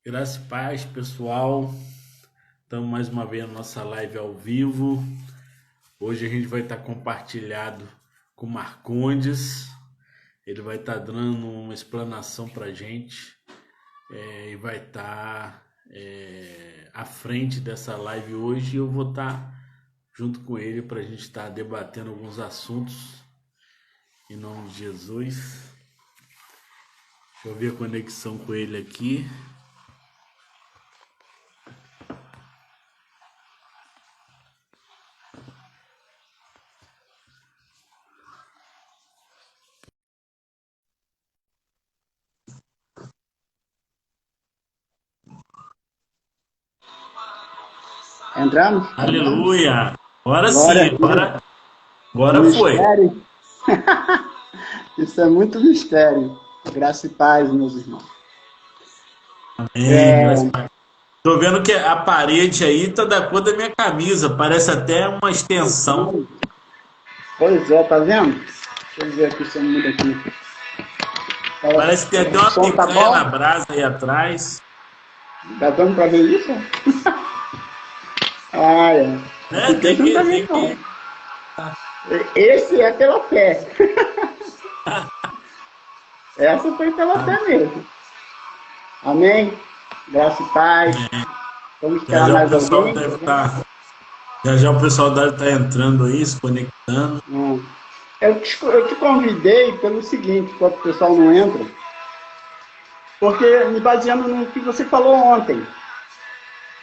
Graças e paz, pessoal. Estamos mais uma vez na nossa live ao vivo. Hoje a gente vai estar compartilhado com o Marcondes. Ele vai estar dando uma explanação para a gente e vai estar à frente dessa live hoje. E eu vou estar junto com ele para a gente estar debatendo alguns assuntos em nome de Jesus. Deixa eu ver a conexão com ele aqui. Entramos? Aleluia! Agora Glória sim, a Deus. agora foi. Mistério. Isso é muito mistério. Graça e paz, meus irmãos. Amém, graças a Deus. Tô vendo que a parede aí tá da cor da minha camisa, parece até uma extensão. Pois é, tá vendo? Deixa eu ver aqui se eu mudo aqui. Parece que tem até O uma som tá picanha na bom? brasa aí atrás. Tá dando pra ver isso? Ah, é. Né? Porque você não tá vendo, Tem não. que. Esse é pela fé. Essa foi pela fé mesmo. Amém? Graça e paz. Vamos Já esperar já o mais pessoal alguém? deve estar. Já já o pessoal deve estar entrando aí, se conectando. Hum. Eu te convidei pelo seguinte, enquanto o pessoal não entra, porque me baseando no que você falou ontem.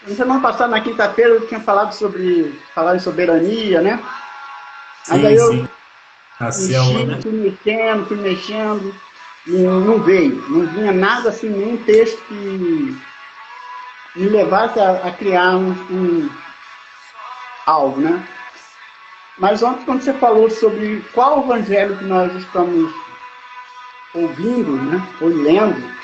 Na semana passada, na quinta-feira, eu tinha falado sobre falar em soberania, né? Mas aí Sim, eu sim. A selva, mexi, né? fui mexendo, e não veio. Não vinha nada assim, nenhum texto que me levasse a criar algo, né? Mas ontem, quando você falou sobre qual evangelho que nós estamos ouvindo, né? Ou lendo,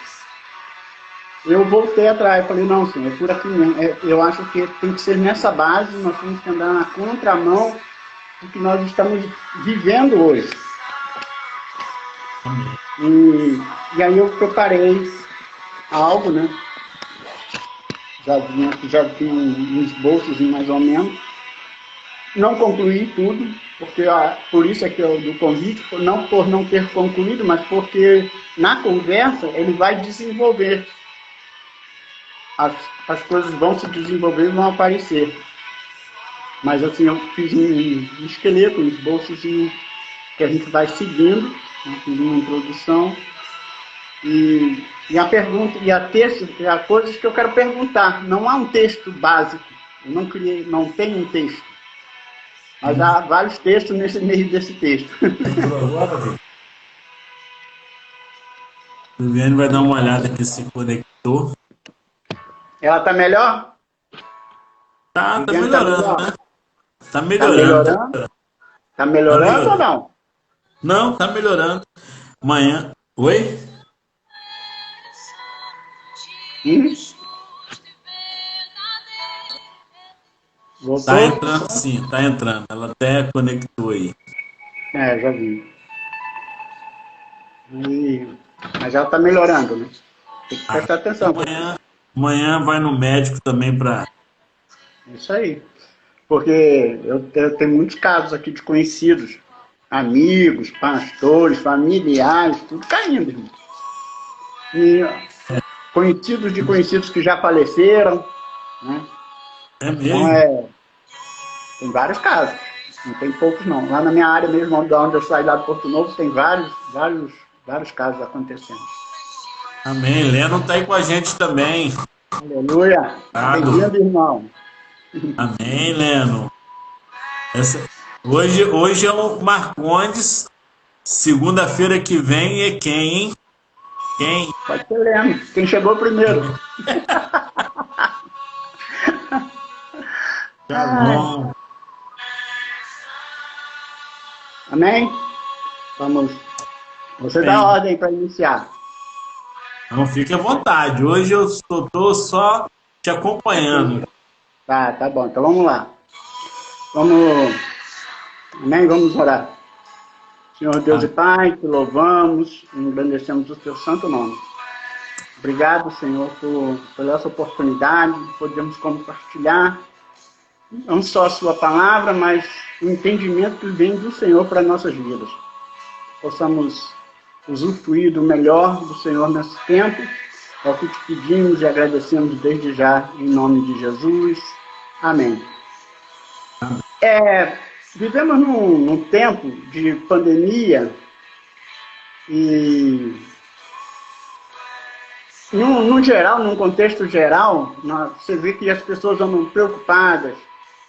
eu voltei atrás, falei, não, senhor, é por aqui mesmo. Eu acho que tem que ser nessa base, nós temos que andar na contramão do que nós estamos vivendo hoje. Amém. E aí eu preparei algo, né? Já vi um esboço mais ou menos. Não concluí tudo, porque por isso é que eu do convite, não por não ter concluído, mas porque na conversa ele vai desenvolver. As, as coisas vão se desenvolver e vão aparecer. Mas assim, eu fiz um esqueleto, um esboçozinho que a gente vai seguindo, né, fiz uma introdução e a pergunta, e a texto, e a coisas que eu quero perguntar. Não há um texto básico, eu não criei, não tem um texto, mas há vários textos nesse meio desse texto. Entrou agora, Vitor? O Viviane vai dar uma olhada aqui se conectou. Ela tá melhor? Tá Viviane tá melhorando, melhor? né? Tá Tá melhorando, melhorando? Tá tá melhorando ou melhorando. não? Não, tá melhorando. Amanhã. Oi? Hum? Tá Voltou? entrando sim, tá entrando. Ela até conectou aí. É, já vi. E... Mas ela tá melhorando, né? Tem que prestar atenção, porque Amanhã vai no médico também pra. é isso aí. Porque eu tenho muitos casos aqui de conhecidos, amigos, pastores, familiares, tudo caindo, irmão. E conhecidos de conhecidos que já faleceram, né? É Então, mesmo? tem vários casos, não tem poucos não. Lá na minha área mesmo, onde eu saí lá do Porto Novo, tem vários casos acontecendo. Amém. Leno tá aí com a gente também. Aleluia! Obrigado. Bem-vindo, irmão. Amém, Leno. Essa... hoje é o Marcondes. Segunda-feira que vem é quem, hein? Quem? Pode ser lendo. Quem chegou primeiro. Ai, Shalom. amém? Vamos. Você dá Bem. ordem para iniciar. Não fique à vontade. Hoje eu tô só te acompanhando. Tá bom. Então vamos lá. Vamos, amém? Vamos orar. Senhor Deus e Pai, te louvamos, engrandecemos o teu santo nome. Obrigado, Senhor, por essa oportunidade de podermos compartilhar não só a sua palavra, mas o entendimento que vem do Senhor para nossas vidas. Possamos usufruir do melhor do Senhor nesse tempo. É o que te pedimos e agradecemos desde já, em nome de Jesus. Amém. Vivemos num tempo de pandemia e, no geral, num contexto geral, você vê que as pessoas andam preocupadas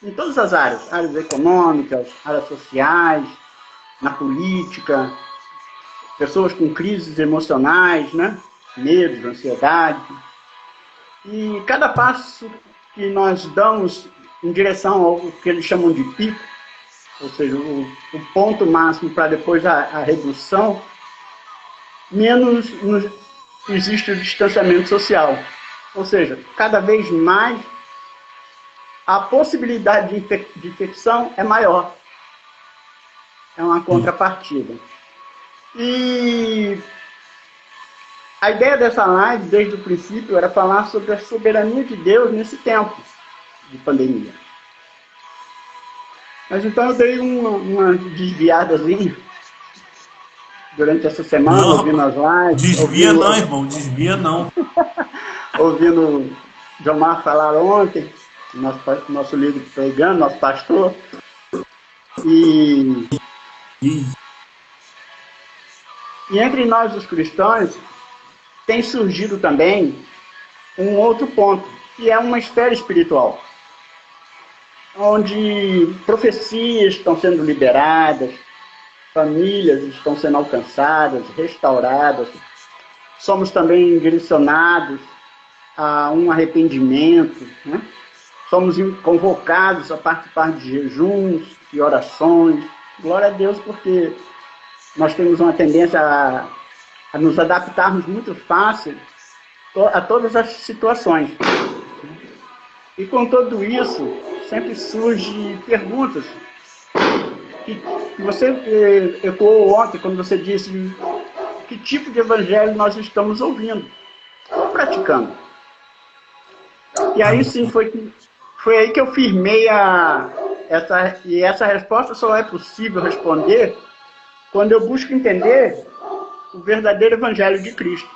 em todas as áreas econômicas, áreas sociais, na política, pessoas com crises emocionais, né? Medo, ansiedade. E cada passo que nós damos em direção ao que eles chamam de pico, ou seja, o ponto máximo para depois a redução, menos existe o distanciamento social. Ou seja, cada vez mais a possibilidade de infecção é maior. É uma contrapartida. E a ideia dessa live, desde o princípio, era falar sobre a soberania de Deus nesse tempo de pandemia. Mas então eu dei uma desviadazinha durante essa semana, não, ouvindo as lives. Desvia não, irmão, desvia não. Ouvindo Jomar falar ontem, nosso líder pregando, nosso pastor. E entre nós, os cristãos, tem surgido também um outro ponto, que é uma esfera espiritual, onde profecias estão sendo liberadas, famílias estão sendo alcançadas, restauradas. Somos também direcionados a um arrependimento, né? Somos convocados a participar de jejuns e orações. Glória a Deus, porque nós temos uma tendência a nos adaptarmos muito fácil a todas as situações. E com tudo isso, sempre surgem perguntas que você ecoou ontem, quando você disse que tipo de evangelho nós estamos ouvindo ou praticando. E aí sim, foi aí que eu firmei essa resposta só é possível responder quando eu busco entender o verdadeiro evangelho de Cristo.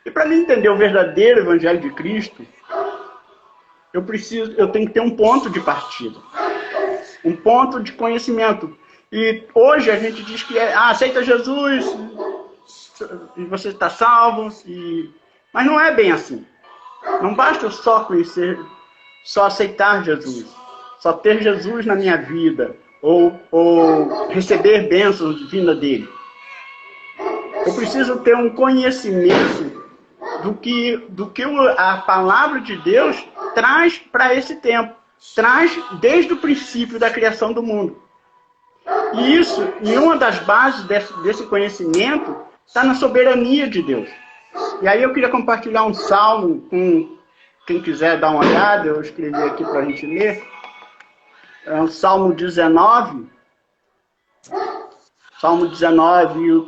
E para mim entender o verdadeiro evangelho de Cristo, eu tenho que ter um ponto de partida, um ponto de conhecimento. E hoje a gente diz que aceita Jesus e você está salvo, mas não é bem assim. Não basta eu só conhecer, só aceitar Jesus, só ter Jesus na minha vida, ou receber bênçãos vinda dele. Eu preciso ter um conhecimento do que a palavra de Deus traz para esse tempo. Traz desde o princípio da criação do mundo. E isso, e uma das bases desse conhecimento, está na soberania de Deus. E aí eu queria compartilhar um salmo com quem quiser dar uma olhada, eu escrevi aqui para a gente ler. É o Salmo 19. Salmo 19,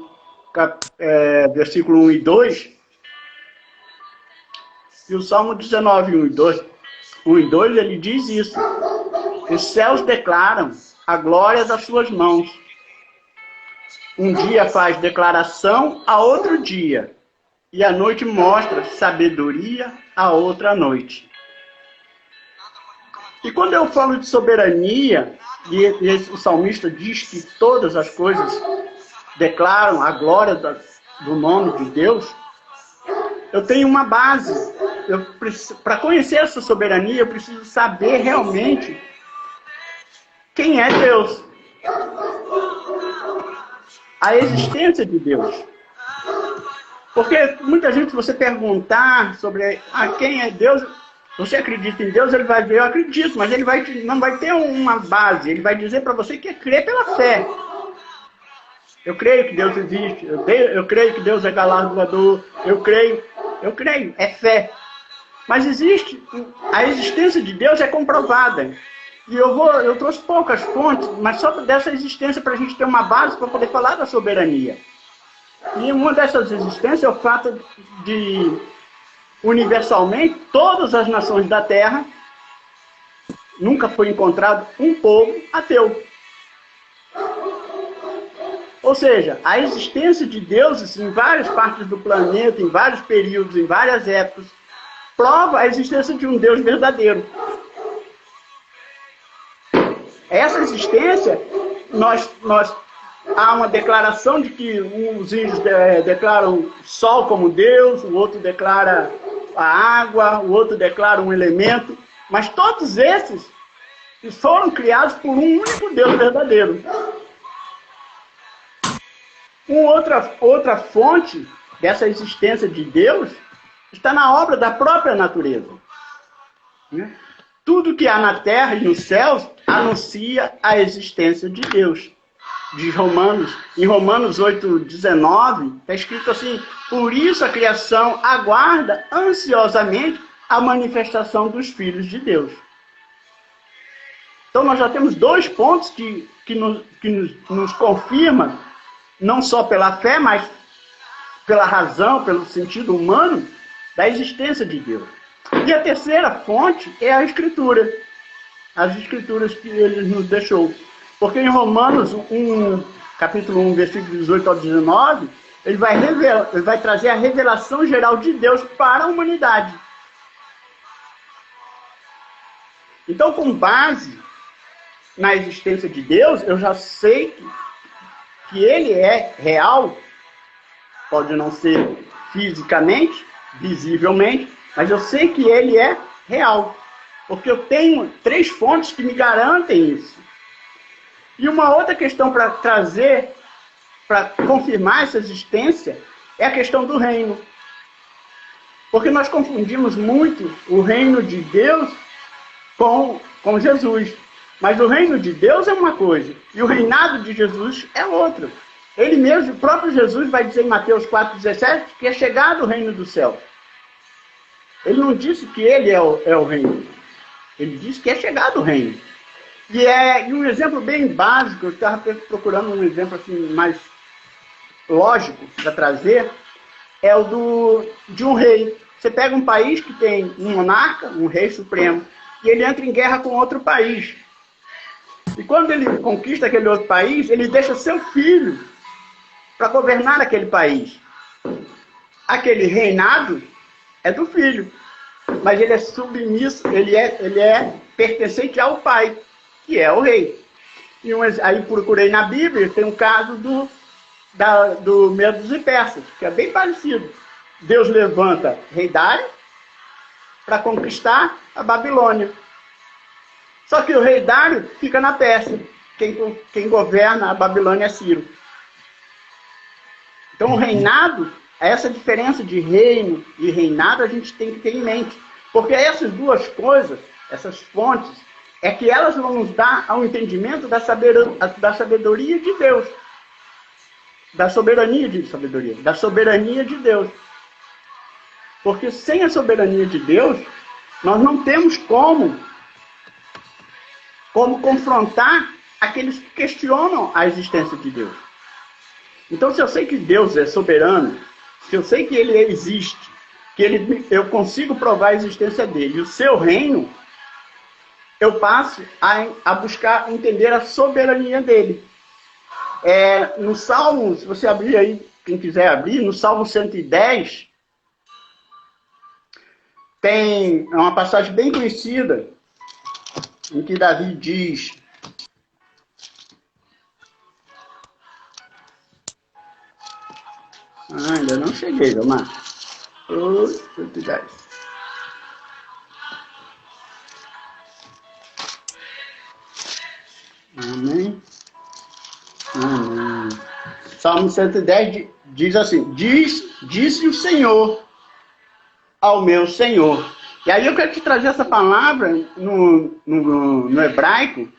versículo 1 e 2. E o Salmo 19, 1 e 2, ele diz isso. Os céus declaram a glória das suas mãos. Um dia faz declaração a outro dia, e a noite mostra sabedoria a outra noite. E quando eu falo de soberania, e o salmista diz que todas as coisas declaram a glória do nome de Deus, eu tenho uma base. Para conhecer essa soberania, eu preciso saber realmente quem é Deus. A existência de Deus. Porque muita gente, se você perguntar sobre quem é Deus, você acredita em Deus, ele vai dizer, eu acredito, mas ele não vai ter uma base. Ele vai dizer para você que é crer pela fé. Eu creio que Deus existe, eu creio que Deus é galardoador, eu creio, é fé. Mas a existência de Deus é comprovada. E eu trouxe poucas fontes, mas só dessa existência para a gente ter uma base para poder falar da soberania. E uma dessas existências é o fato de, universalmente, todas as nações da Terra, nunca foi encontrado um povo ateu. Ou seja, a existência de deuses em várias partes do planeta, em vários períodos, em várias épocas, prova a existência de um Deus verdadeiro. Essa existência, há uma declaração de que os índios declaram o sol como Deus, o outro declara a água, o outro declara um elemento, mas todos esses foram criados por um único Deus verdadeiro. Outra fonte dessa existência de Deus está na obra da própria natureza. Tudo que há na terra e nos céus anuncia a existência de Deus. Em Romanos 8,19, está escrito assim: por isso a criação aguarda ansiosamente a manifestação dos filhos de Deus. Então nós já temos dois pontos que nos confirmam, não só pela fé, mas pela razão, pelo sentido humano, da existência de Deus. E a terceira fonte é a Escritura. As Escrituras que ele nos deixou. Porque em Romanos 1, capítulo 1, versículo 18 ao 19, ele vai trazer a revelação geral de Deus para a humanidade. Então, com base na existência de Deus, eu já sei que ele é real, pode não ser fisicamente, visivelmente, mas eu sei que ele é real, porque eu tenho 3 fontes que me garantem isso. E uma outra questão para trazer, para confirmar essa existência, é a questão do reino. Porque nós confundimos muito o reino de Deus com Jesus. Mas o reino de Deus é uma coisa, e o reinado de Jesus é outra. Ele mesmo, o próprio Jesus, vai dizer em Mateus 4,17 que é chegado o reino do céu. Ele não disse que ele é o reino. Ele disse que é chegado o reino. E um exemplo bem básico, eu estava procurando um exemplo assim, mais lógico para trazer, é o de um rei. Você pega um país que tem um monarca, um rei supremo, e ele entra em guerra com outro país. E quando ele conquista aquele outro país, ele deixa seu filho para governar aquele país. Aquele reinado é do filho, mas ele é submisso, ele é pertencente ao pai, que é o rei. Aí procurei na Bíblia, tem um caso do Medos e Persas, que é bem parecido. Deus levanta rei Dário para conquistar a Babilônia. Só que o rei Dário fica na Pérsia. Quem governa a Babilônia é Ciro. Então o reinado, essa diferença de reino e reinado a gente tem que ter em mente. Porque essas duas coisas, essas fontes, é que elas vão nos dar ao entendimento da sabedoria de Deus. Da soberania de Deus. Porque sem a soberania de Deus, nós não temos como confrontar aqueles que questionam a existência de Deus. Então, se eu sei que Deus é soberano, se eu sei que ele existe, eu consigo provar a existência dele, e o seu reino, eu passo a buscar entender a soberania dele. No Salmo, se você abrir aí, quem quiser abrir, no Salmo 110, tem uma passagem bem conhecida, em que Davi diz: ainda não cheguei, vamos lá. 110. Amém. Amém. Salmo 110 diz assim: disse o Senhor ao meu Senhor. E aí eu quero te trazer essa palavra no hebraico.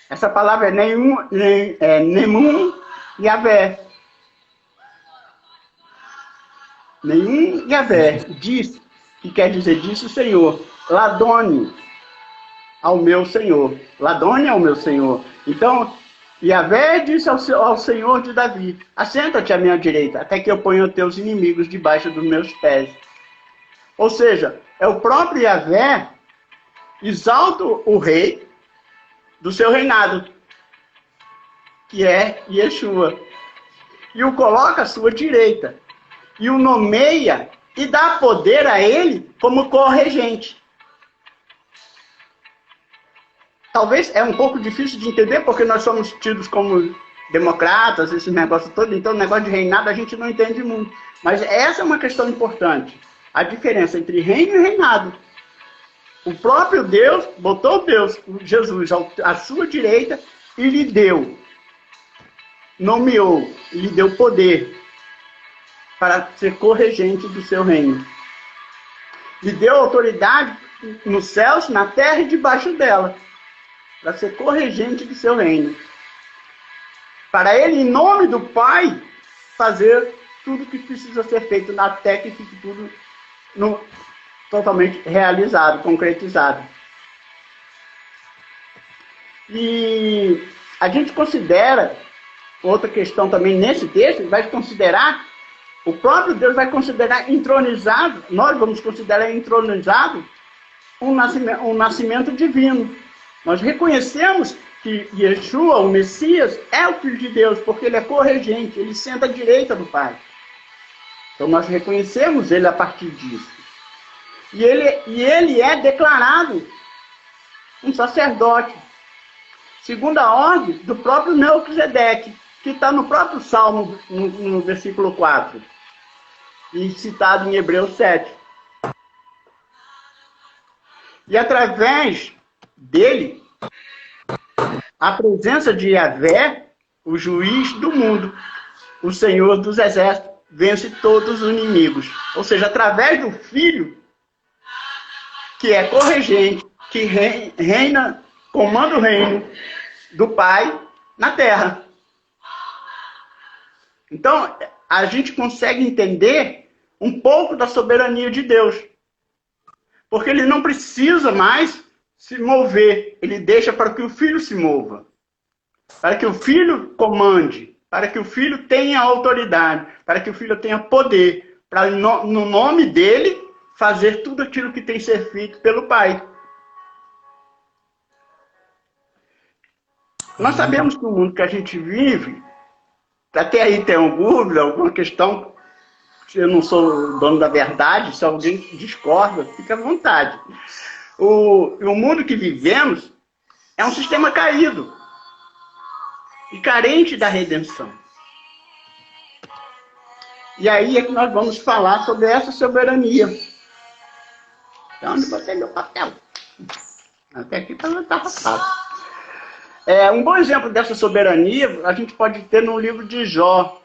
Essa palavra é Nemun Yavé. Nemun Yavé. Diz, que quer dizer, disse o Senhor. Ladone ao meu Senhor. Ladone ao meu Senhor. Então, Yahvé disse ao Senhor de Davi: assenta-te à minha direita, até que eu ponha os teus inimigos debaixo dos meus pés. Ou seja, é o próprio Yahvé exalta o rei do seu reinado, que é Yeshua, e o coloca à sua direita, e o nomeia e dá poder a ele como corregente. Talvez é um pouco difícil de entender, porque nós somos tidos como democratas, esse negócio todo, então o negócio de reinado a gente não entende muito. Mas essa é uma questão importante, a diferença entre reino e reinado. O próprio Deus botou Deus, Jesus, à sua direita e lhe deu, nomeou, lhe deu poder para ser corregente do seu reino. Lhe deu autoridade nos céus, na terra e debaixo dela, para ser corregente do seu reino. Para ele, em nome do Pai, fazer tudo que precisa ser feito até que fique tudo totalmente realizado, concretizado. E a gente considera, outra questão também nesse texto, vai considerar, o próprio Deus vai considerar entronizado, nós vamos considerar entronizado um nascimento divino. Nós reconhecemos que Yeshua, o Messias, é o Filho de Deus, porque ele é corregente, ele senta à direita do Pai. Então nós reconhecemos ele a partir disso. E ele é declarado um sacerdote, segundo a ordem do próprio Melquisedeque, que está no próprio Salmo, no versículo 4, e citado em Hebreus 7. E através dele, a presença de Yahvé, o juiz do mundo, o Senhor dos exércitos, vence todos os inimigos. Ou seja, através do Filho, que é corregente, que reina, comanda o reino do Pai na terra. Então, a gente consegue entender um pouco da soberania de Deus. Porque ele não precisa mais se mover, ele deixa para que o Filho se mova, para que o Filho comande, para que o Filho tenha autoridade, para que o Filho tenha poder, para no nome dele fazer tudo aquilo que tem que ser feito pelo Pai. Nós sabemos que o mundo que a gente vive, até aí tem alguma questão, eu não sou o dono da verdade, se alguém discorda, fica à vontade. O mundo que vivemos é um sistema caído e carente da redenção. E aí é que nós vamos falar sobre essa soberania. Então, onde botei meu papel? Até aqui para não estar fácil. Um bom exemplo dessa soberania a gente pode ter no livro de Jó.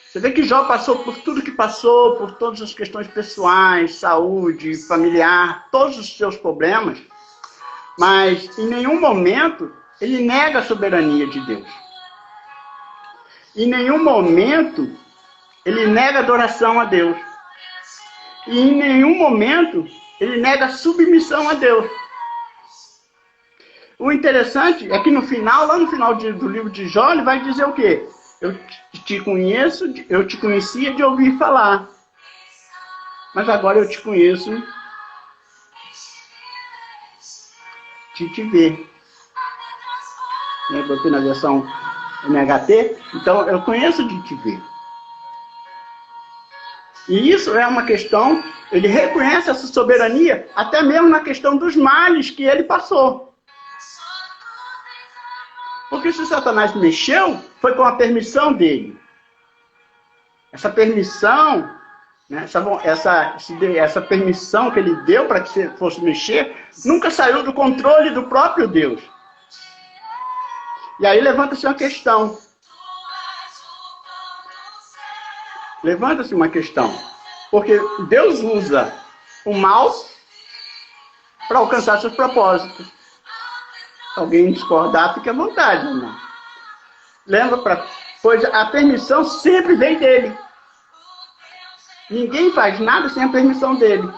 Você vê que Jó passou por tudo que passou, por todas as questões pessoais, saúde, familiar, todos os seus problemas, mas em nenhum momento ele nega a soberania de Deus. Em nenhum momento ele nega adoração a Deus. E em nenhum momento ele nega submissão a Deus. O interessante é que no final, lá no final do livro de Jó, ele vai dizer o quê? Eu te conhecia de ouvir falar, mas agora eu te conheço de te ver. Eu botei na versão NHT, então eu conheço de te ver. E isso é uma questão, ele reconhece essa soberania, até mesmo na questão dos males que ele passou. Porque se Satanás mexeu, foi com a permissão dele. Essa permissão, né, essa permissão que ele deu para que você fosse mexer, nunca saiu do controle do próprio Deus. E aí levanta-se uma questão. Levanta-se uma questão. Porque Deus usa o mal para alcançar seus propósitos. Se alguém discordar, fique à vontade, irmão. Pois a permissão sempre vem dele. Ninguém faz nada sem a permissão dele.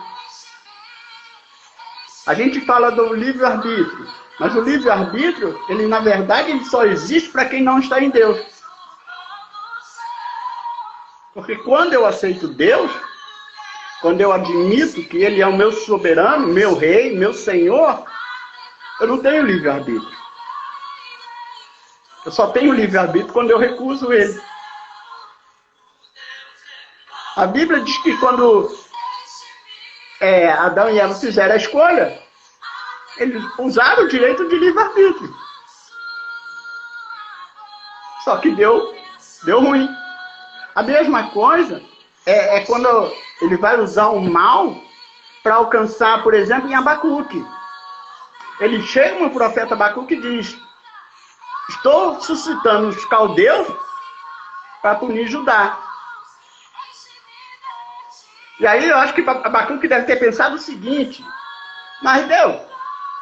A gente fala do livre-arbítrio, mas o livre-arbítrio, ele na verdade, ele só existe para quem não está em Deus. Porque quando eu aceito Deus, quando eu admito que Ele é o meu soberano, meu rei, meu senhor, eu não tenho livre-arbítrio. Eu só tenho livre-arbítrio quando eu recuso Ele. A Bíblia diz que quando Adão e Eva fizeram a escolha, eles usaram o direito de livre-arbítrio. Só que deu ruim. A mesma coisa é quando ele vai usar o mal para alcançar, por exemplo, em Abacuque. Ele chega no profeta Abacuque e diz: estou suscitando os caldeus para punir Judá. E aí eu acho que Abacuque deve ter pensado o seguinte: mas Deus,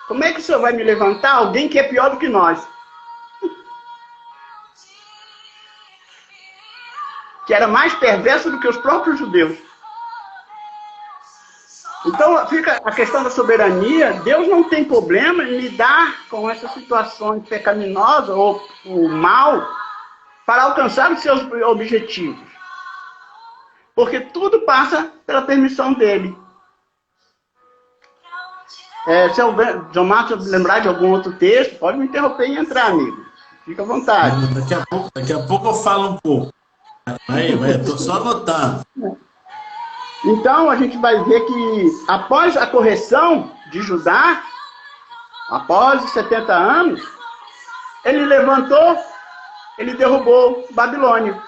como é que o Senhor vai me levantar alguém que é pior do que nós? Que era mais perverso do que os próprios judeus. Então fica a questão da soberania. Deus não tem problema em lidar com essas situações pecaminosas ou o mal para alcançar os seus objetivos. Porque tudo passa pela permissão dele. Se o João Marcos lembrar de algum outro texto, pode me interromper e entrar, amigo. Fica à vontade. Daqui a pouco eu falo um pouco. Estou só anotando. Então, a gente vai ver que, após a correção de Judá, após os 70 anos, ele levantou, ele derrubou Babilônia.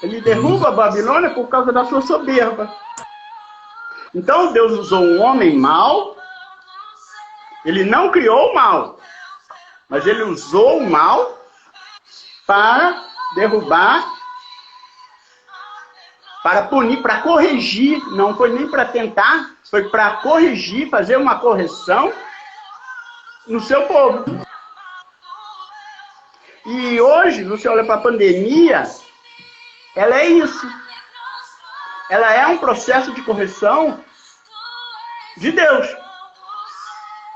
Ele derruba a Babilônia por causa da sua soberba. Então, Deus usou um homem mau. Ele não criou o mal, mas ele usou o mal para derrubar, para punir, para corrigir. Não foi nem para tentar, foi para corrigir, fazer uma correção no seu povo. E hoje, você olha para a pandemia, ela é isso. Ela é um processo de correção de Deus.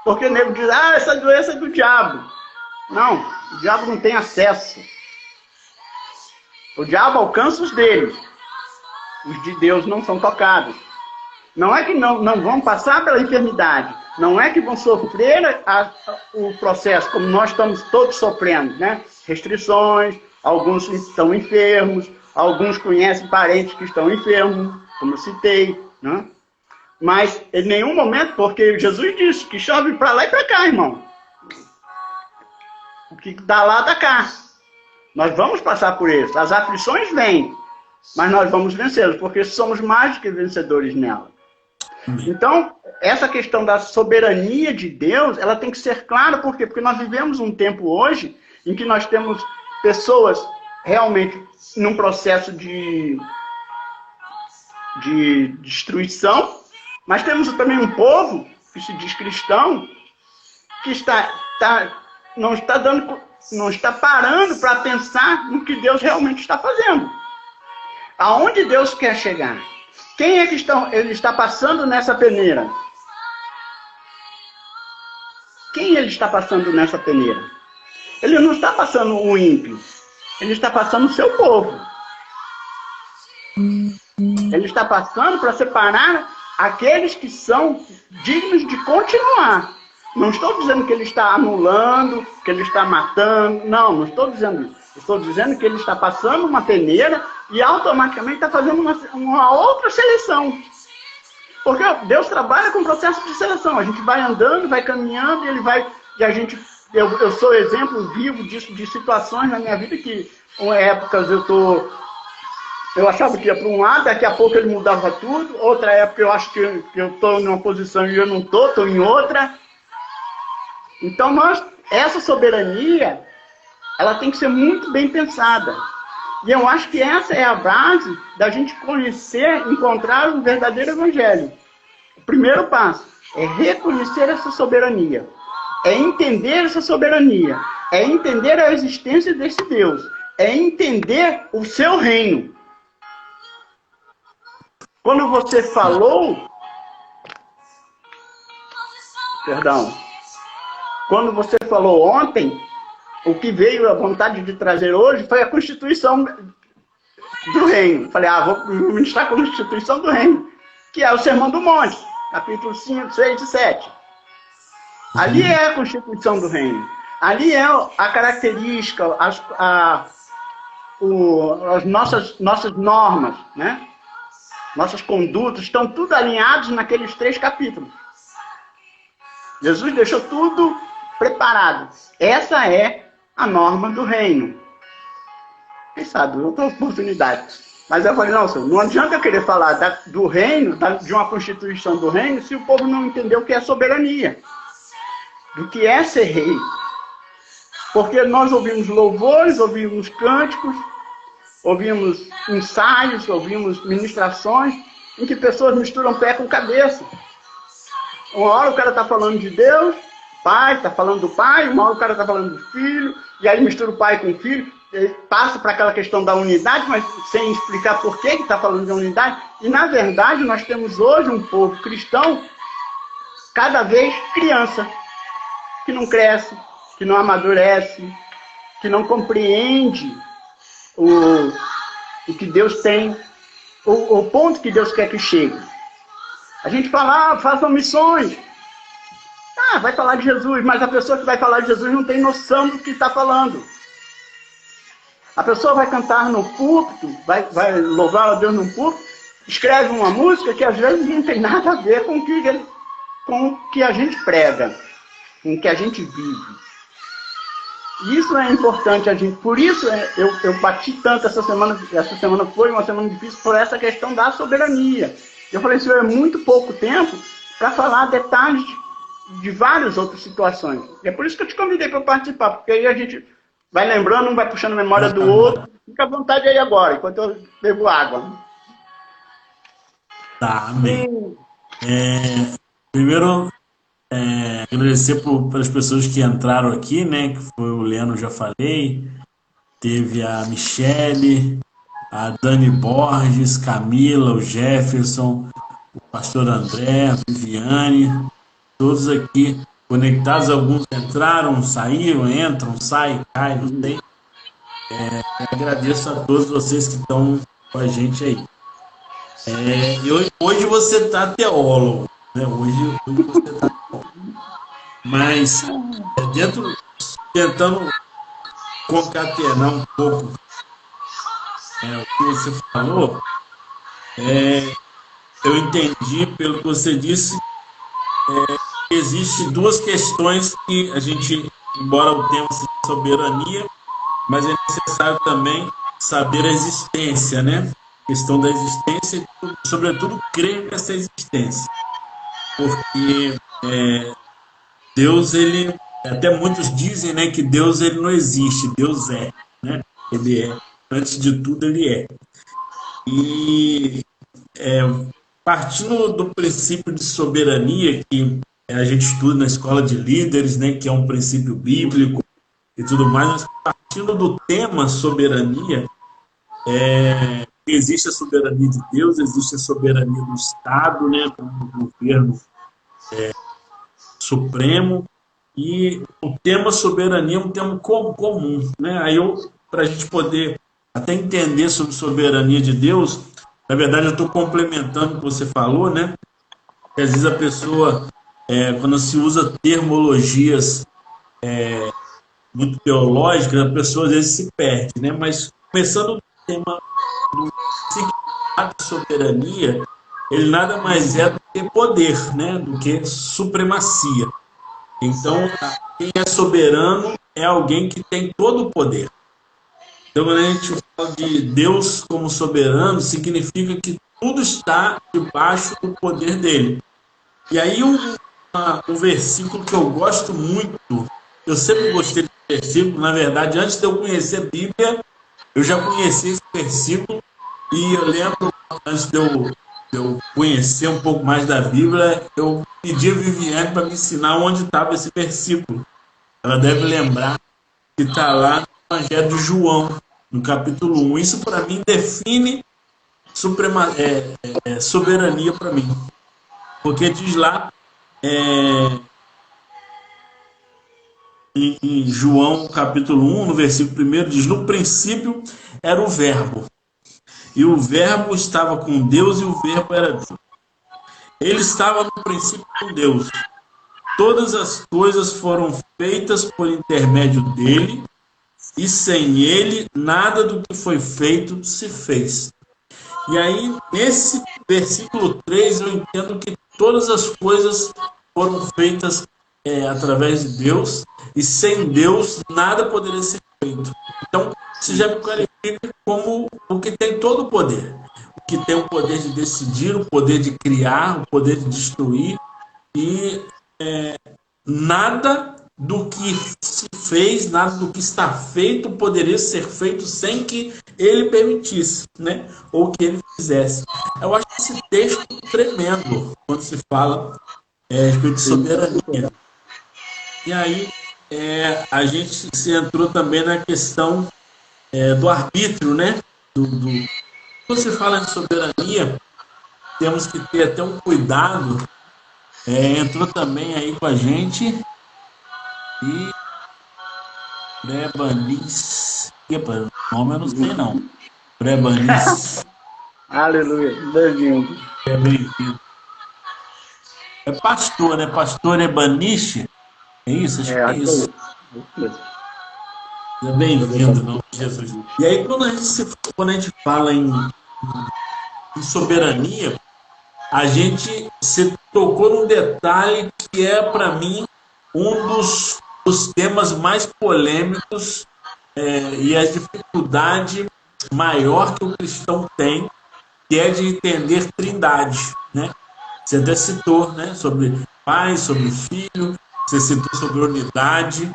Porque o nego diz: essa doença é do diabo. Não, o diabo não tem acesso. O diabo alcança os deles. Os de Deus não são tocados. Não é que não vão passar pela enfermidade. Não é que vão sofrer o processo, como nós estamos todos sofrendo, né? Restrições, alguns estão enfermos, alguns conhecem parentes que estão enfermos, como eu citei, né? Mas em nenhum momento, porque Jesus disse que chove para lá e para cá, irmão. O que dá lá, dá cá. Nós vamos passar por isso. As aflições vêm, mas nós vamos vencê-las, porque somos mais do que vencedores nela. Então, essa questão da soberania de Deus, ela tem que ser clara. Por quê? Porque nós vivemos um tempo hoje em que nós temos pessoas realmente num processo de destruição, mas temos também um povo que se diz cristão, que não está parando para pensar no que Deus realmente está fazendo. Aonde Deus quer chegar? Quem é que ele está passando nessa peneira? Quem ele está passando nessa peneira? Ele não está passando o ímpio. Ele está passando o seu povo. Ele está passando para separar aqueles que são dignos de continuar. Não estou dizendo que ele está anulando, que ele está matando. Não estou dizendo isso. Estou dizendo que ele está passando uma peneira e automaticamente está fazendo uma outra seleção. Porque Deus trabalha com processo de seleção. A gente vai andando, vai caminhando, e ele vai. E a gente. Eu sou exemplo vivo disso, de situações na minha vida que, em épocas, eu achava que ia para um lado, daqui a pouco ele mudava tudo. Outra época eu acho que eu estou em uma posição e eu não estou em outra. Então, essa soberania, ela tem que ser muito bem pensada. E eu acho que essa é a base da gente conhecer, encontrar o verdadeiro evangelho. O primeiro passo é reconhecer essa soberania. É entender essa soberania. É entender a existência desse Deus. É entender o seu reino. Quando você falou Perdão. Quando você falou ontem, o que veio a vontade de trazer hoje foi a Constituição do Reino. Falei, vou ministrar a Constituição do Reino, que é o Sermão do Monte, capítulo 5, 6 e 7. Ali é a Constituição do Reino. Ali é a característica, as nossas normas, né? Nossas condutas, estão tudo alinhados naqueles 3 capítulos. Jesus deixou tudo preparado. Essa é a norma do reino. Quem sabe, outra oportunidade. Mas eu falei, não, senhor, não adianta eu querer falar do reino, de uma constituição do reino, se o povo não entender o que é soberania. Do que é ser rei. Porque nós ouvimos louvores, ouvimos cânticos, ouvimos ensaios, ouvimos ministrações, em que pessoas misturam pé com cabeça. Uma hora o cara está falando de Deus, pai, está falando do pai, uma hora o cara está falando do filho, e aí mistura o pai com o filho, passa para aquela questão da unidade, mas sem explicar por que está falando de unidade. E, na verdade, nós temos hoje um povo cristão cada vez criança, que não cresce, que não amadurece, que não compreende o que Deus tem, o ponto que Deus quer que chegue. A gente fala, façam missões. Vai falar de Jesus, mas a pessoa que vai falar de Jesus não tem noção do que está falando. A pessoa vai cantar no púlpito, vai louvar a Deus no púlpito, escreve uma música que às vezes não tem nada a ver com o que a gente prega, com o que a gente vive. Isso é importante, por isso eu bati tanto essa semana. Essa semana foi uma semana difícil por essa questão da soberania. Eu falei, senhor, é muito pouco tempo para falar detalhes de várias outras situações. E é por isso que eu te convidei para participar, porque aí a gente vai lembrando, um vai puxando a memória do outro. Fica à vontade aí agora, enquanto eu bebo água. Tá, amém. Primeiro, agradecer pelas pessoas que entraram aqui, né? Que foi o Leno, já falei. Teve a Michele, a Dani Borges, Camila, o Jefferson, o pastor André, a Viviane, todos aqui conectados. Alguns entraram, saíram, entram, saem, caem, não tem. Agradeço a todos vocês que estão com a gente aí. E hoje você está teólogo, né? Hoje você está teólogo. Mas, tentando concatenar um pouco o que você falou, eu entendi, pelo que você disse, existem 2 questões que a gente, embora o tema seja soberania, mas é necessário também saber a existência, né? A questão da existência e, sobretudo, crer nessa existência. Porque Deus, até muitos dizem, né, que Deus ele não existe, Deus é, né? Ele é. Antes de tudo, ele é. E partindo do princípio de soberania, que a gente estuda na escola de líderes, né, que é um princípio bíblico e tudo mais, mas partindo do tema soberania, existe a soberania de Deus, existe a soberania do Estado, né, do governo supremo, e o tema soberania é um tema comum, né? Aí para a gente poder até entender sobre soberania de Deus, na verdade eu estou complementando o que você falou, né? Porque às vezes a pessoa, quando se usa termologias muito teológicas, a pessoa às vezes se perde, né? Mas começando do tema do significado de soberania, ele nada mais é do que poder, né? Do que supremacia. Então, quem é soberano é alguém que tem todo o poder. Então, quando a gente fala de Deus como soberano, significa que tudo está debaixo do poder dele. E aí, um versículo que eu gosto muito, eu sempre gostei desse versículo, na verdade, antes de eu conhecer a Bíblia, eu já conheci esse versículo, e eu lembro, antes de eu conhecer um pouco mais da Bíblia, eu pedi a Viviane para me ensinar onde estava esse versículo. Ela deve lembrar que está lá no Evangelho de João, no capítulo 1. Isso, para mim, define soberania para mim. Porque diz lá em João capítulo 1, no versículo 1, diz: no princípio era o Verbo, e o Verbo estava com Deus, e o Verbo era Deus. Ele estava no princípio com Deus. Todas as coisas foram feitas por intermédio dele, e sem ele, nada do que foi feito se fez. E aí, nesse versículo 3, eu entendo que todas as coisas foram feitas através de Deus, e sem Deus, nada poderia ser feito. Então, isso já me qualifica como o que tem todo o poder. O que tem o poder de decidir, o poder de criar, o poder de destruir, e nada do que se fez, nada do que está feito poderia ser feito sem que ele permitisse, né? Ou que ele fizesse. Eu acho esse texto tremendo quando se fala a respeito de soberania. E aí a gente se entrou também na questão do arbítrio, né? Quando se fala em soberania, temos que ter até um cuidado. Entrou também aí com a gente e Prebanis, o nome eu não sei não. Prebanis. Aleluia, bem-vindo. Bem-vindo. É pastor, né? Pastor Ebaniche. É isso? Acho que é isso. É bem-vindo, não, Jesus. E aí, quando a gente fala em soberania, a gente se tocou num detalhe que é, para mim, um dos temas mais polêmicos e a dificuldade maior que o cristão tem, que é de entender trindade, né? Você até citou, né, sobre pai, sobre filho, você citou sobre unidade,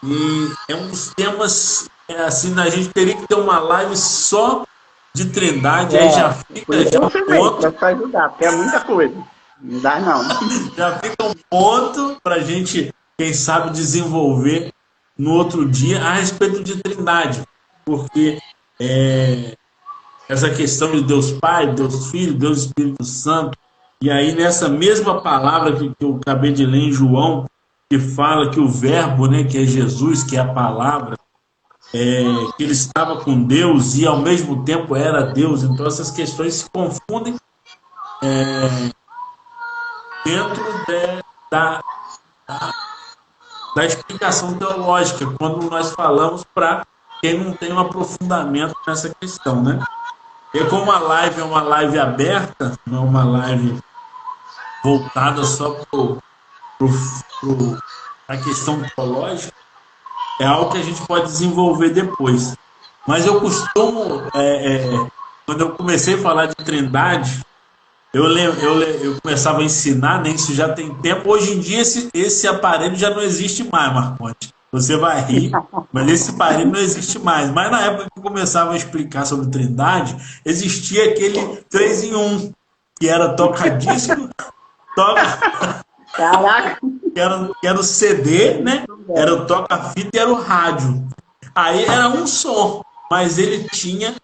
e é um dos temas, assim, a gente teria que ter uma live só de trindade, aí já fica já um ponto. Para ajudar, porque é muita coisa. Não dá, não. Já fica um ponto para a gente, quem sabe, desenvolver no outro dia a respeito de trindade, porque essa questão de Deus Pai, Deus Filho, Deus Espírito Santo, e aí nessa mesma palavra que eu acabei de ler em João, que fala que o verbo, né, que é Jesus, que é a palavra, que ele estava com Deus e ao mesmo tempo era Deus. Então essas questões se confundem dentro da explicação teológica, quando nós falamos para quem não tem um aprofundamento nessa questão, né? E como a live é uma live aberta, não é uma live voltada só para a questão teológica, é algo que a gente pode desenvolver depois. Mas eu costumo, quando eu comecei a falar de trindade, eu começava a ensinar, né? Isso já tem tempo. Hoje em dia esse aparelho já não existe mais, Marconte. Você vai rir, mas esse aparelho não existe mais. Mas na época que eu começava a explicar sobre trindade, existia aquele 3 em 1, que era toca-disco, Caraca! que era o CD, né? Era o toca-fita e era o rádio. Aí era um som, mas ele tinha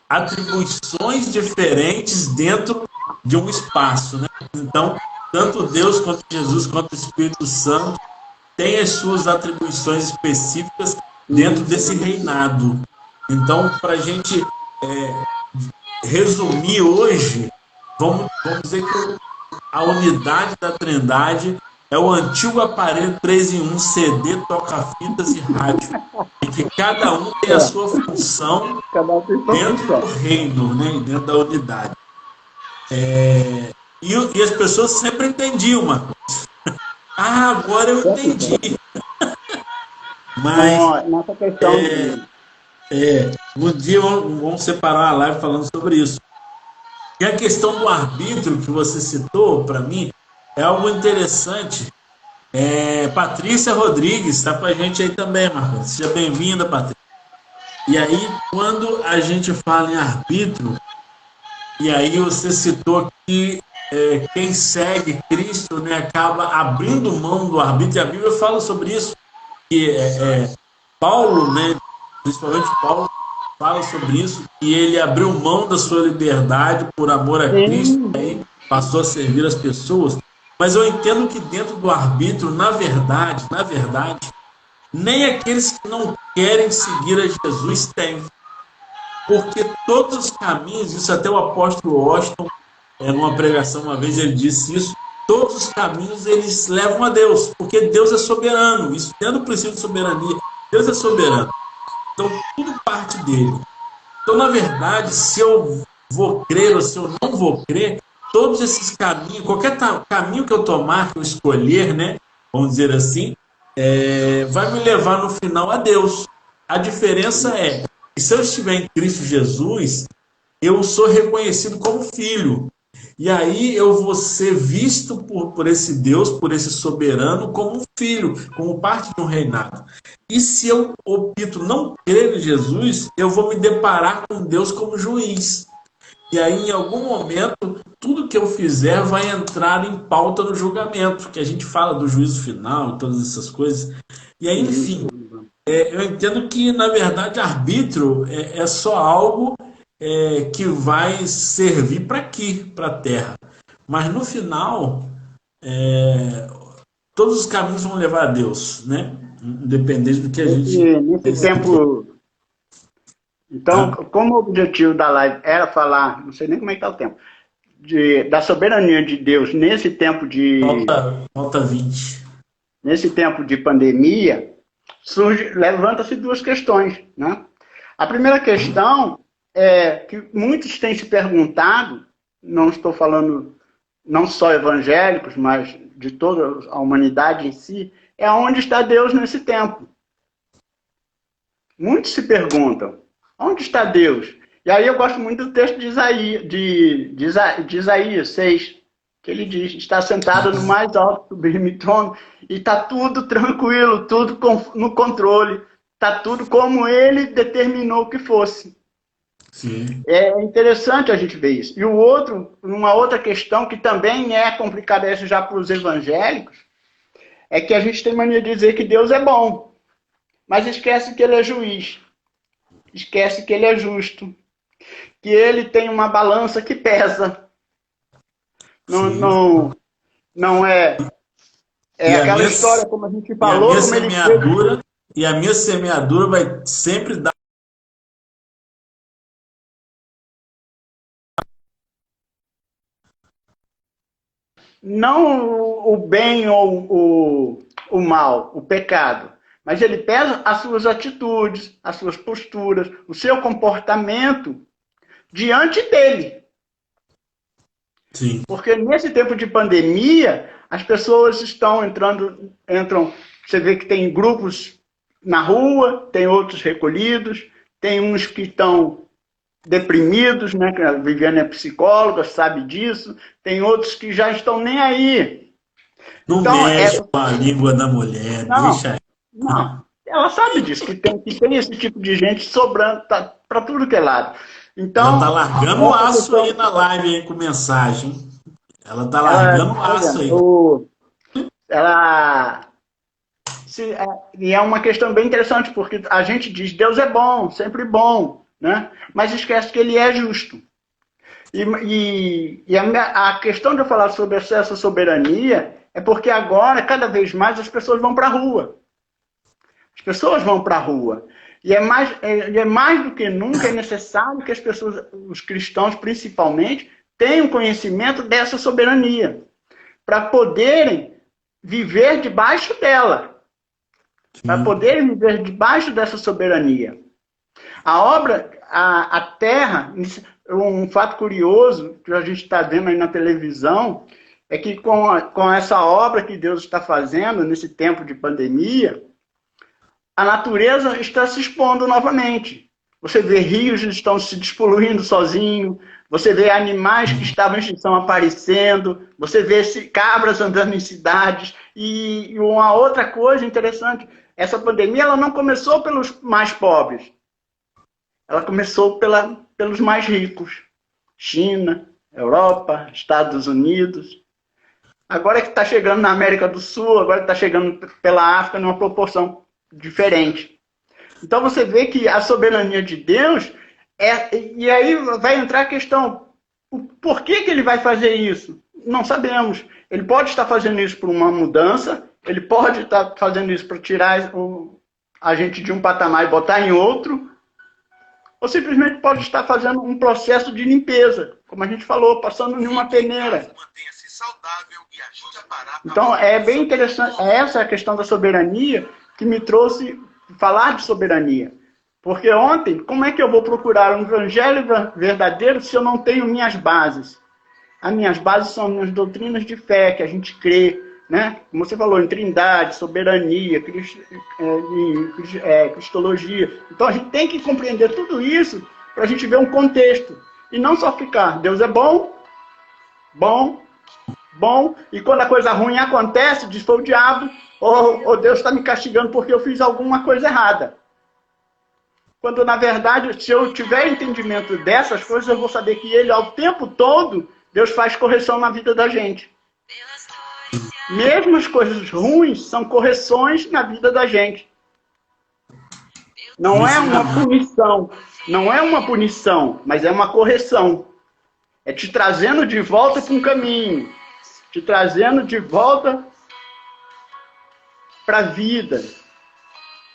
atribuições diferentes dentro de um espaço, né? Então, tanto Deus quanto Jesus quanto o Espírito Santo têm as suas atribuições específicas dentro desse reinado. Então, para a gente resumir hoje, vamos dizer que a unidade da Trindade é o antigo aparelho 3 em 1, CD, toca-fitas e rádio. E que cada um tem a sua função dentro do reino, né? Dentro da unidade. E as pessoas sempre entendiam uma coisa. Ah, agora eu entendi. Mas nessa questão um dia vamos separar a live falando sobre isso. E a questão do arbítrio que você citou, para mim, é algo interessante. Patrícia Rodrigues está com a gente aí também, Marcos. Seja bem-vinda, Patrícia. E aí, quando a gente fala em arbítrio, e aí você citou que quem segue Cristo, né, acaba abrindo mão do arbítrio, e a Bíblia fala sobre isso, que Paulo, né, principalmente Paulo, fala sobre isso, que ele abriu mão da sua liberdade por amor a Cristo, e aí passou a servir as pessoas. Mas eu entendo que dentro do arbítrio, na verdade, nem aqueles que não querem seguir a Jesus têm. Porque todos os caminhos, isso até o apóstolo Washington, numa pregação uma vez, ele disse isso, todos os caminhos eles levam a Deus, porque Deus é soberano, isso dentro do princípio de soberania, Deus é soberano. Então tudo parte dele. Então, na verdade, se eu vou crer ou se eu não vou crer, todos esses caminhos, qualquer caminho que eu tomar, que eu escolher, né, vamos dizer assim, vai me levar no final a Deus. A diferença é que se eu estiver em Cristo Jesus, eu sou reconhecido como filho. E aí eu vou ser visto por esse Deus, por esse soberano, como um filho, como parte de um reinado. E se eu opto não crer em Jesus, eu vou me deparar com Deus como juiz. E aí, em algum momento, tudo que eu fizer vai entrar em pauta no julgamento, que a gente fala do juízo final e todas essas coisas. E aí, enfim, eu entendo que, na verdade, arbítrio é só algo que vai servir para aqui, para a Terra. Mas no final, é, todos os caminhos vão levar a Deus, né? Independente do que a gente Nesse decidir. tempo, então, Tá? como o objetivo da live era falar, não sei nem como é que está o tempo, da soberania de Deus Falta 20. nesse tempo de pandemia, levanta-se duas questões, né? A primeira questão é que muitos têm se perguntado, não estou falando não só evangélicos, mas de toda a humanidade em si, é onde está Deus nesse tempo. Muitos se perguntam, onde está Deus? E aí eu gosto muito do texto de Isaías 6, que ele diz, está sentado no mais alto sublime trono, e está tudo tranquilo, tudo no controle, está tudo como ele determinou que fosse. Sim. É interessante a gente ver isso. E uma outra questão que também é complicada, essa já para os evangélicos, é que a gente tem mania de dizer que Deus é bom, mas esquece que ele é juiz, esquece que ele é justo, que ele tem uma balança que pesa. Não, Sim. não é E a aquela minha, história, como a gente e a falou, minha como ele fez. semeadura, e a minha semeadura vai sempre dar. Não o bem ou o mal, o pecado, mas ele pesa as suas atitudes, as suas posturas, o seu comportamento diante dele. Sim. Porque nesse tempo de pandemia, as pessoas entram, você vê que tem grupos na rua, tem outros recolhidos, tem uns que estão deprimidos, né? Que a Viviane é psicóloga, sabe disso, tem outros que já estão nem aí. Não Então, mexe com a língua da mulher, não, deixa aí. não, ela sabe disso, que tem esse tipo de gente sobrando para tudo que é lado. Ela tá Então, largando o essa aço aí questão, na live aí com mensagem. Ela tá ela, largando o aço aí. ela e é uma questão bem interessante, porque a gente diz Deus é bom, sempre bom, né? Mas esquece que ele é justo. E a questão de eu falar sobre essa soberania é porque agora, cada vez mais, as pessoas vão para a rua. As pessoas vão para a rua. E mais do que nunca é necessário que as pessoas, os cristãos principalmente, tenham conhecimento dessa soberania, para poderem viver debaixo dela, para poderem viver debaixo dessa soberania. A terra, um fato curioso que a gente está vendo aí na televisão, é que com essa obra que Deus está fazendo nesse tempo de pandemia, a natureza está se expondo novamente. Você vê rios que estão se despoluindo sozinho, você vê animais que estavam em extinção aparecendo, você vê cabras andando em cidades. E uma outra coisa interessante, essa pandemia ela não começou pelos mais pobres, ela começou pelos mais ricos. China, Europa, Estados Unidos. Agora que está chegando na América do Sul, agora que está chegando pela África numa proporção diferente. Então você vê que a soberania de Deus e aí vai entrar a questão, por que ele vai fazer isso? Não sabemos. Ele pode estar fazendo isso por uma mudança, ele pode estar fazendo isso para tirar a gente de um patamar e botar em outro, ou simplesmente pode estar fazendo um processo de limpeza, como a gente falou, passando em uma peneira. Então, é bem interessante, essa é a questão da soberania que me trouxe falar de soberania. Porque ontem, como é que eu vou procurar um evangelho verdadeiro se eu não tenho minhas bases? As minhas bases são minhas doutrinas de fé, que a gente crê, né? Como você falou, em trindade, soberania, cristologia. Então, a gente tem que compreender tudo isso para a gente ver um contexto. E não só ficar, Deus é bom, bom, bom, e quando a coisa ruim acontece, diz, foi o diabo, ou Deus está me castigando porque eu fiz alguma coisa errada. Quando, na verdade, se eu tiver entendimento dessas coisas, eu vou saber que ele, ao tempo todo, Deus faz correção na vida da gente. Mesmo as coisas ruins são correções na vida da gente. Não é uma punição. Não é uma punição, mas é uma correção. É te trazendo de volta para um caminho. Te trazendo de volta para a vida.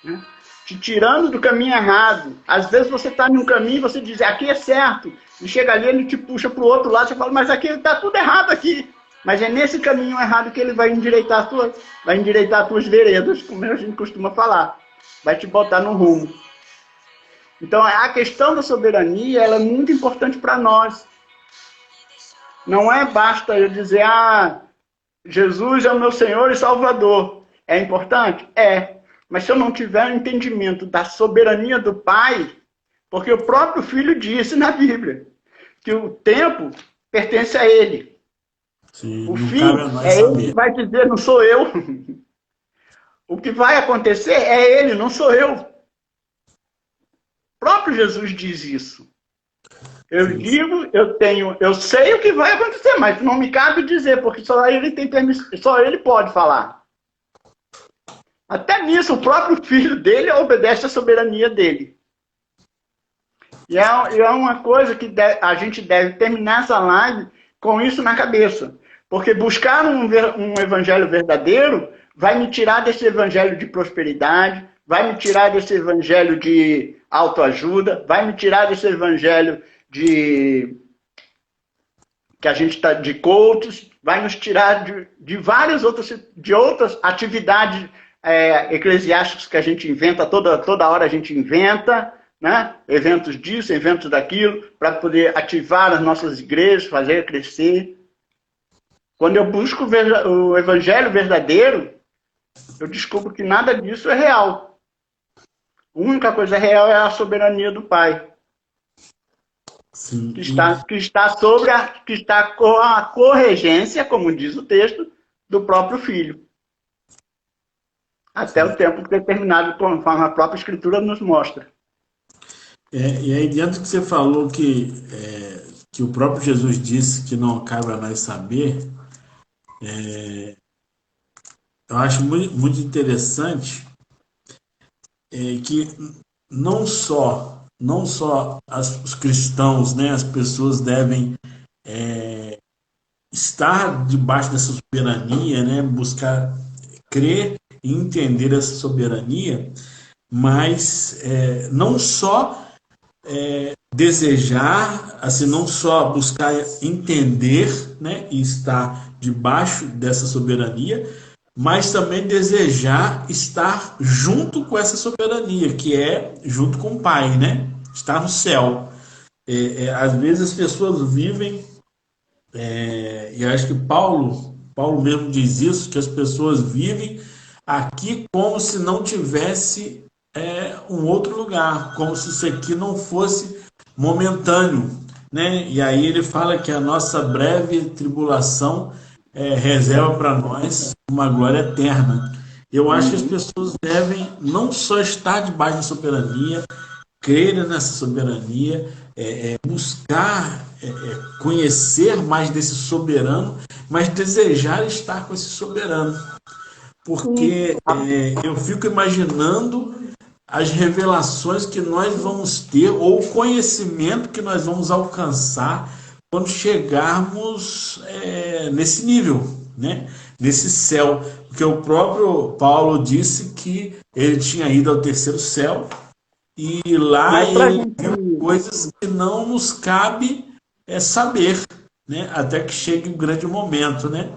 Né? Te tirando do caminho errado. Às vezes você está num caminho e você diz, aqui é certo. E chega ali, ele te puxa para o outro lado, você fala, mas aqui está tudo errado aqui. Mas é nesse caminho errado que ele vai endireitar as tuas veredas, como a gente costuma falar. Vai te botar no rumo. Então, a questão da soberania, ela é muito importante para nós. Não é basta eu dizer, Jesus é o meu Senhor e Salvador. É importante? É. Mas se eu não tiver o entendimento da soberania do Pai, porque o próprio Filho disse na Bíblia que o tempo pertence a Ele. Sim, o fim é Ele que vai dizer, não sou eu. O que vai acontecer é Ele, não sou eu. O próprio Jesus diz isso. Eu digo, eu sei o que vai acontecer, mas não me cabe dizer, porque só Ele tem permissão, só Ele pode falar. Até nisso, o próprio filho dele obedece à soberania dele. E é uma coisa que a gente deve terminar essa live com isso na cabeça. Porque buscar um evangelho verdadeiro vai me tirar desse evangelho de prosperidade, vai me tirar desse evangelho de autoajuda, vai me tirar desse evangelho que a gente está de coaches, vai nos tirar de várias outras atividades eclesiásticos que a gente inventa, toda hora a gente inventa, né? Eventos disso, eventos daquilo, para poder ativar as nossas igrejas, fazer crescer. Quando eu busco o evangelho verdadeiro, eu descubro que nada disso é real. A única coisa real é a soberania do Pai. Sim. Que está com a corregência, como diz o texto, do próprio Filho. Até o tempo determinado, conforme a própria Escritura nos mostra. E aí, dentro que você falou que o próprio Jesus disse que não cabe a nós saber, eu acho muito, muito interessante que não só os cristãos, né, as pessoas devem estar debaixo dessa soberania, né, buscar crer e entender essa soberania, mas não só desejar, assim, não só buscar entender, né, e estar debaixo dessa soberania, mas também desejar estar junto com essa soberania, que é junto com o Pai, né? Estar no céu. Às vezes as pessoas vivem, e acho que Paulo mesmo diz isso, que as pessoas vivem aqui como se não tivesse um outro lugar, como se isso aqui não fosse momentâneo, né? E aí ele fala que a nossa breve tribulação reserva para nós uma glória eterna. Eu acho que as pessoas devem não só estar debaixo da soberania, crer nessa soberania, buscar conhecer mais desse soberano, mas desejar estar com esse soberano. Porque eu fico imaginando as revelações que nós vamos ter, ou o conhecimento que nós vamos alcançar quando chegarmos nesse nível, né? Nesse céu, porque o próprio Paulo disse que ele tinha ido ao terceiro céu e lá Mas para a ele gente. viu coisas que não nos cabe saber, né? Até que chegue o grande momento, né?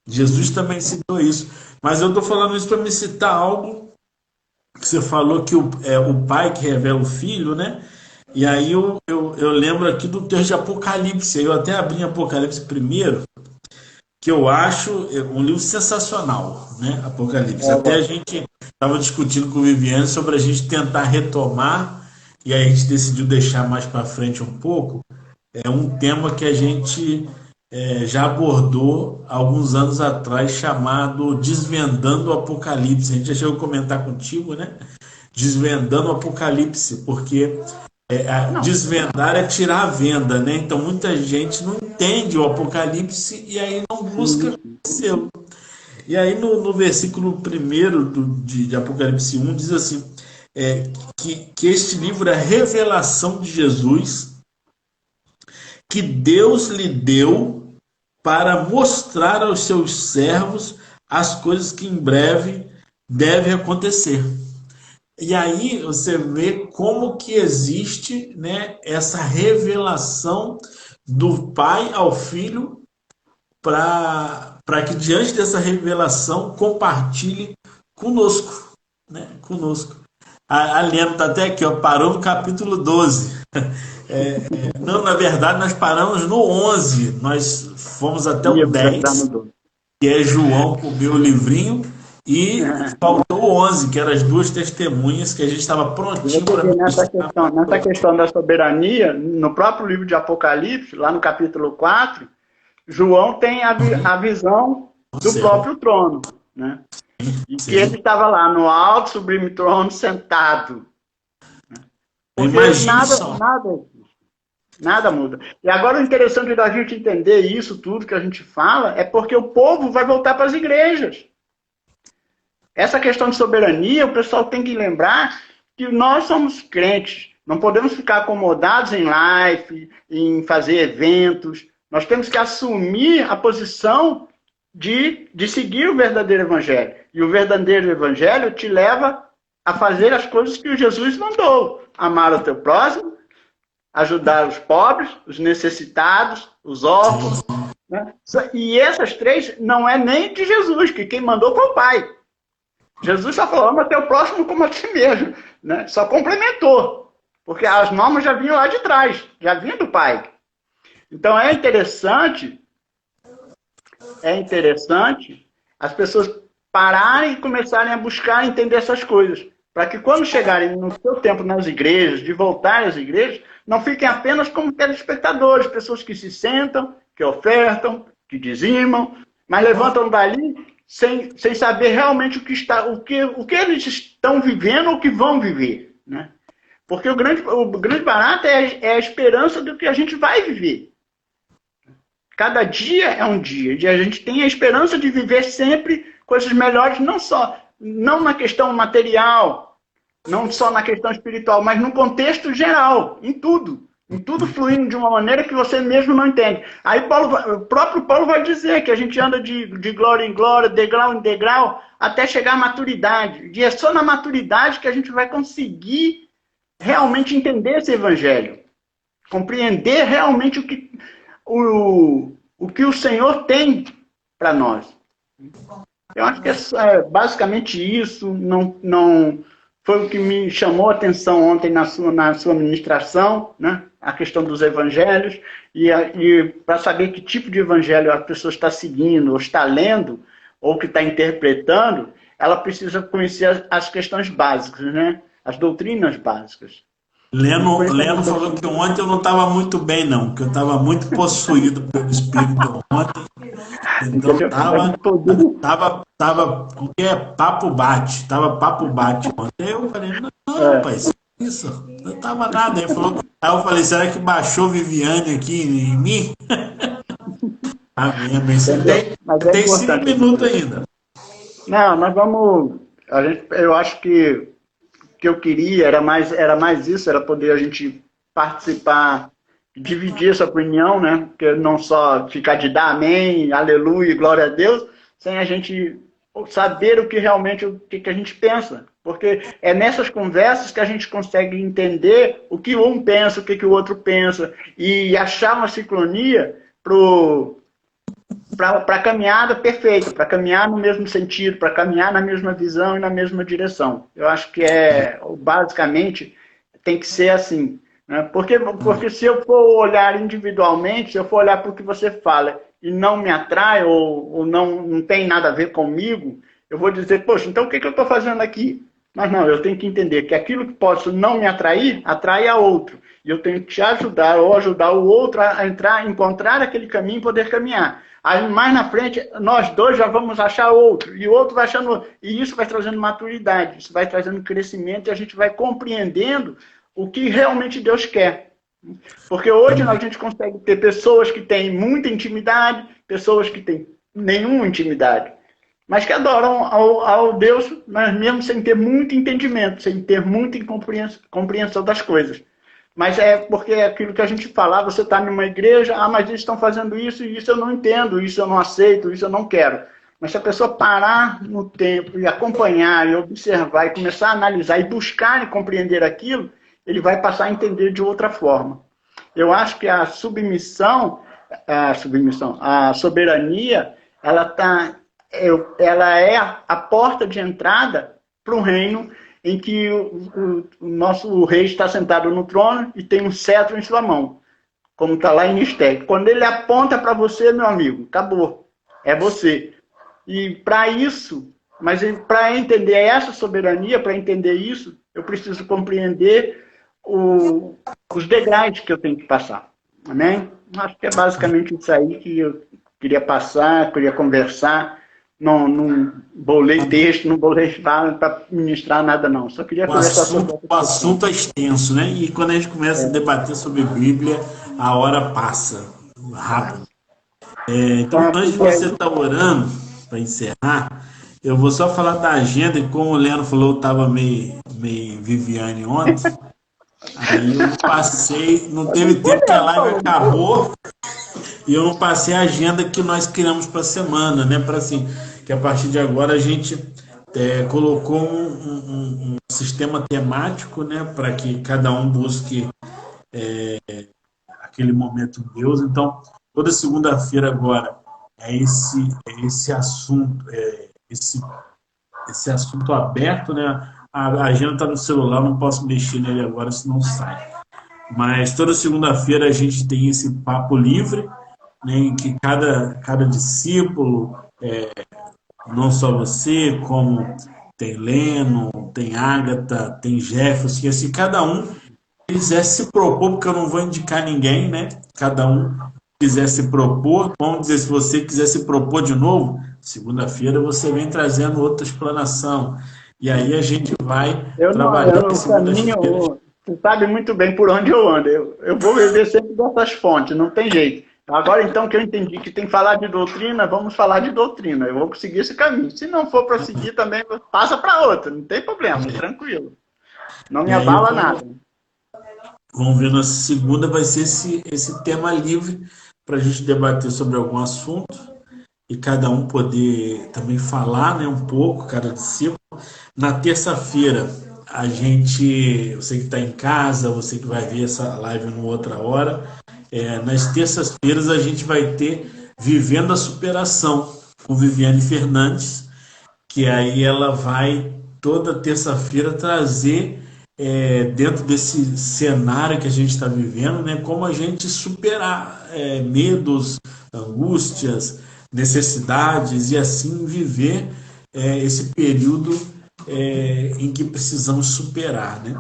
Jesus também citou isso. Mas eu estou falando isso para me citar algo que você falou que o pai que revela o filho, né? E aí eu lembro aqui do texto de Apocalipse. Eu até abri em Apocalipse primeiro, que eu acho um livro sensacional, né? Apocalipse. Até a gente estava discutindo com o Viviane sobre a gente tentar retomar, e aí a gente decidiu deixar mais para frente um pouco. É um tema que a gente já abordou alguns anos atrás, chamado Desvendando o Apocalipse. A gente já chegou a comentar contigo, né? Desvendando o Apocalipse, porque Não. desvendar é tirar a venda, né? Então muita gente não entende o Apocalipse e aí não busca conhecê-lo. E aí no versículo 1 de Apocalipse 1 diz assim, que este livro é a revelação de Jesus que Deus lhe deu para mostrar aos seus servos as coisas que em breve devem acontecer. E aí você vê como que existe, né, essa revelação do pai ao filho para que diante dessa revelação compartilhe conosco, né, conosco. A Liana está até aqui, ó, parou no capítulo 12. Não, na verdade, nós paramos no 11. Nós fomos até E o eu já está no 10, 12. que é João com o meu livrinho, e faltou o 11, que eram as duas testemunhas que a gente estava E prontinho você para vê ministrar. nessa questão da soberania, no próprio livro de Apocalipse, lá no capítulo 4, João tem a visão do próprio trono, né? E que ele estava lá no alto, sublime trono, sentado. Porque Imagine só. nada muda. E agora o interessante da gente entender isso tudo que a gente fala é porque o povo vai voltar para as igrejas. Essa questão de soberania, o pessoal tem que lembrar que nós somos crentes. Não podemos ficar acomodados em live, em fazer eventos. Nós temos que assumir a posição de seguir o verdadeiro evangelho. E o verdadeiro evangelho te leva a fazer as coisas que o Jesus mandou. Amar o teu próximo, ajudar os pobres, os necessitados, os órfãos. Né? E essas três não é nem de Jesus, que quem mandou foi o Pai. Jesus só falou, ama teu próximo como a ti mesmo. Né? Só complementou. Porque as normas já vinham lá de trás, já vinham do Pai. Então é interessante as pessoas pararem e começarem a buscar entender essas coisas. Para que quando chegarem no seu tempo nas igrejas, de voltar às igrejas, não fiquem apenas como telespectadores, pessoas que se sentam, que ofertam, que dizimam, mas levantam dali sem saber realmente o que eles estão vivendo ou o que vão viver. Né? Porque o grande barato é a esperança do que a gente vai viver. Cada dia é um dia, e a gente tem a esperança de viver sempre coisas melhores, não na questão material, não só na questão espiritual, mas no contexto geral, em tudo fluindo de uma maneira que você mesmo não entende. Aí o próprio Paulo vai dizer que a gente anda de glória em glória, degrau em degrau, até chegar à maturidade. E é só na maturidade que a gente vai conseguir realmente entender esse evangelho, compreender realmente o que o Senhor tem para nós. Eu acho que é basicamente isso. Não foi o que me chamou a atenção ontem na sua ministração, né? A questão dos evangelhos, e para saber que tipo de evangelho a pessoa está seguindo, ou está lendo, ou que está interpretando, ela precisa conhecer as questões básicas, né? As doutrinas básicas. Leno falou que ontem eu não estava muito bem, não, que eu estava muito possuído pelo Espírito ontem. Então tava o que é papo bate, tava papo bate ontem. Eu falei, não, rapaz, isso, não tava nada. Aí eu falei, será que baixou Viviane aqui em mim? Amém. Tem 5 minutos ainda. Não, nós vamos. Eu acho que eu queria era mais isso, era poder a gente participar dividir essa opinião, né? Porque não só ficar de dar amém, aleluia, glória a Deus, sem a gente saber o que realmente que a gente pensa. Porque é nessas conversas que a gente consegue entender o que um pensa, o que o outro pensa, e achar uma sincronia para a caminhada perfeita, para caminhar no mesmo sentido, para caminhar na mesma visão e na mesma direção. Eu acho que basicamente, tem que ser assim. Né? Porque se eu for olhar individualmente, se eu for olhar para o que você fala e não me atrai ou não tem nada a ver comigo, eu vou dizer, poxa, então o que eu estou fazendo aqui? Mas não, eu tenho que entender que aquilo que posso não me atrair, atrai a outro. E eu tenho que te ajudar ou ajudar o outro a encontrar aquele caminho e poder caminhar. Aí mais na frente, nós dois já vamos achar outro, e o outro vai achando outro. E isso vai trazendo maturidade, isso vai trazendo crescimento, e a gente vai compreendendo o que realmente Deus quer. Porque hoje a gente consegue ter pessoas que têm muita intimidade, pessoas que têm nenhuma intimidade, mas que adoram ao Deus, mas mesmo sem ter muito entendimento, sem ter muita compreensão das coisas. Mas é porque é aquilo que a gente fala, você está numa igreja, mas eles estão fazendo isso e isso eu não entendo, isso eu não aceito, isso eu não quero. Mas se a pessoa parar no tempo e acompanhar e observar e começar a analisar e buscar e compreender aquilo, ele vai passar a entender de outra forma. Eu acho que a soberania, ela é a porta de entrada para o reino em que o nosso rei está sentado no trono e tem um cetro em sua mão, como está lá em Mistérios. Quando ele aponta para você, meu amigo, acabou, é você. E para isso, mas para entender essa soberania, para entender isso, eu preciso compreender os degraus que eu tenho que passar. Amém? Acho que é basicamente isso aí que eu queria passar, queria conversar. Não bolei texto, não bolei fala para ministrar nada, não. Só queria conversar sobre o assunto é extenso, né? E quando a gente começa a debater sobre Bíblia, a hora passa rápido. Então, antes de você estar orando, para encerrar, eu vou só falar da agenda, e como o Leandro falou, eu estava meio Viviane ontem. Aí eu passei, não teve tempo que a live acabou, e eu não passei a agenda que nós criamos para a semana, né? Para assim, que a partir de agora a gente colocou um sistema temático, né? Para que cada um busque aquele momento em Deus. Então, toda segunda-feira agora é esse assunto, esse assunto aberto, né? A agenda está no celular, não posso mexer nele agora, senão sai. Mas toda segunda-feira a gente tem esse papo livre, né, em que cada discípulo, não só você, como tem Leno, tem Ágata, tem Jefferson, e assim, cada um quiser se propor, porque eu não vou indicar ninguém, né? Cada um quiser se propor, vamos dizer, se você quiser se propor de novo, segunda-feira você vem trazendo outra explanação. E aí a gente vai trabalhar em segunda-feira. Você sabe muito bem por onde eu ando. Eu vou beber sempre dessas fontes, não tem jeito. Agora, então, que eu entendi que tem que falar de doutrina, vamos falar de doutrina. Eu vou seguir esse caminho. Se não for para seguir, também passa para outra. Não tem problema, tranquilo. Não me abala nada. Vamos ver, na segunda vai ser esse tema livre para a gente debater sobre algum assunto e cada um poder também falar, né, um pouco, cada discípulo. Na terça-feira, você que está em casa, você que vai ver essa live numa outra hora, nas terças-feiras a gente vai ter Vivendo a Superação com Viviane Fernandes, que aí ela vai toda terça-feira trazer dentro desse cenário que a gente está vivendo, né, como a gente superar medos, angústias, necessidades e assim viver esse período em que precisamos superar, né?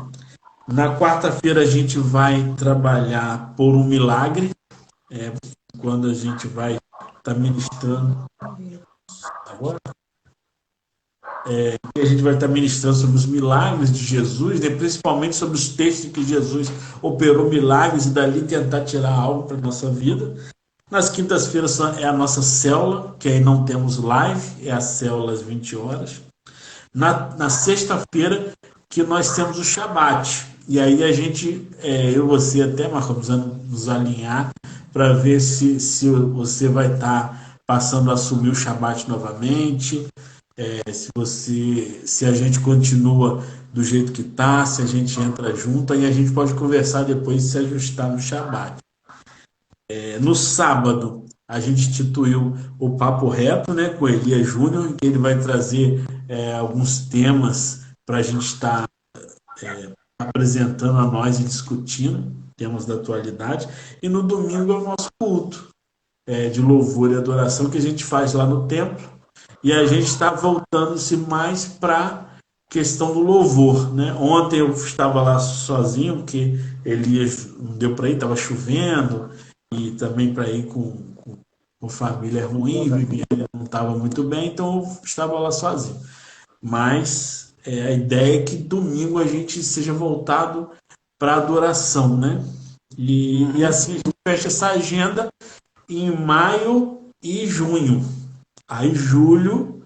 Na quarta-feira a gente vai trabalhar por um milagre, quando a gente vai estar ministrando agora. A gente vai estar ministrando sobre os milagres de Jesus, né? Principalmente sobre os textos em que Jesus operou milagres e dali tentar tirar algo para a nossa vida. Nas quintas-feiras é a nossa célula, que aí não temos live, é a célula às 20 horas. Na sexta-feira que nós temos o Shabat. E aí a gente, eu e você até, Marcos, precisamos nos alinhar para ver se você vai estar passando a assumir o Shabat novamente, se a gente continua do jeito que está, se a gente entra junto, aí a gente pode conversar depois e se ajustar no Shabat. No sábado, a gente instituiu o Papo Reto, né, com Elias Júnior, que ele vai trazer alguns temas para a gente estar apresentando a nós e discutindo temas da atualidade. E no domingo é o nosso culto de louvor e adoração que a gente faz lá no templo. E a gente está voltando-se mais para questão do louvor, né? Ontem eu estava lá sozinho, porque Elias não deu para ir, estava chovendo, e também para ir com família é ruim, Viviane não estava muito bem, então eu estava lá sozinho. Mas a ideia é que domingo a gente seja voltado para adoração, né? E assim a gente fecha essa agenda em maio e junho. Aí julho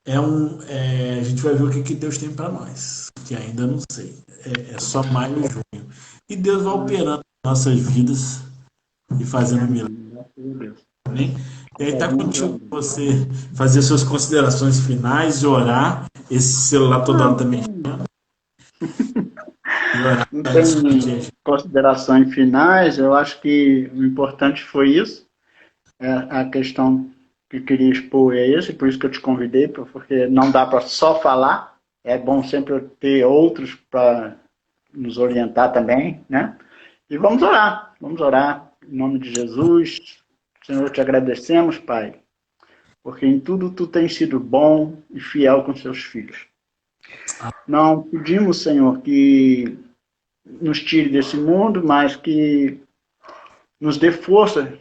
a gente vai ver o que Deus tem para nós, que ainda não sei. É só maio e junho. E Deus vai operando nossas vidas e fazendo milagres. Amém? E aí está contigo você fazer suas considerações finais e orar. Esse celular toda hora também. Não tem considerações finais, eu acho que o importante foi isso. A questão que eu queria expor é esse, por isso que eu te convidei, porque não dá para só falar, é bom sempre ter outros para nos orientar também, né? E vamos orar em nome de Jesus. Senhor, te agradecemos, Pai, porque em tudo tu tens sido bom e fiel com seus filhos. Não pedimos, Senhor, que nos tire desse mundo, mas que nos dê força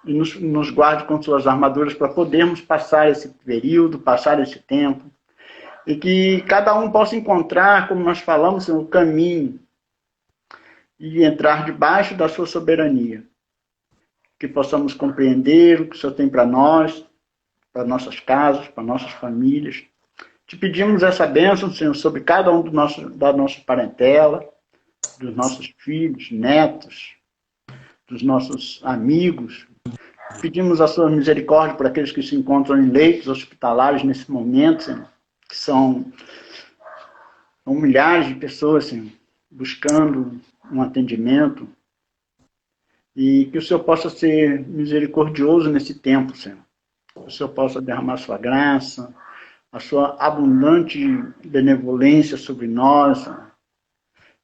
e nos guarde com suas armaduras para podermos passar esse período, passar esse tempo, e que cada um possa encontrar, como nós falamos, o caminho e entrar debaixo da sua soberania. Que possamos compreender o que o Senhor tem para nós, para nossas casas, para nossas famílias. Te pedimos essa bênção, Senhor, sobre cada um da nossa parentela, dos nossos filhos, netos, dos nossos amigos. Pedimos a sua misericórdia por aqueles que se encontram em leitos hospitalares nesse momento, Senhor, que são milhares de pessoas, Senhor, buscando um atendimento. E que o Senhor possa ser misericordioso nesse tempo, Senhor. Que o Senhor possa derramar a sua graça, a sua abundante benevolência sobre nós, Senhor.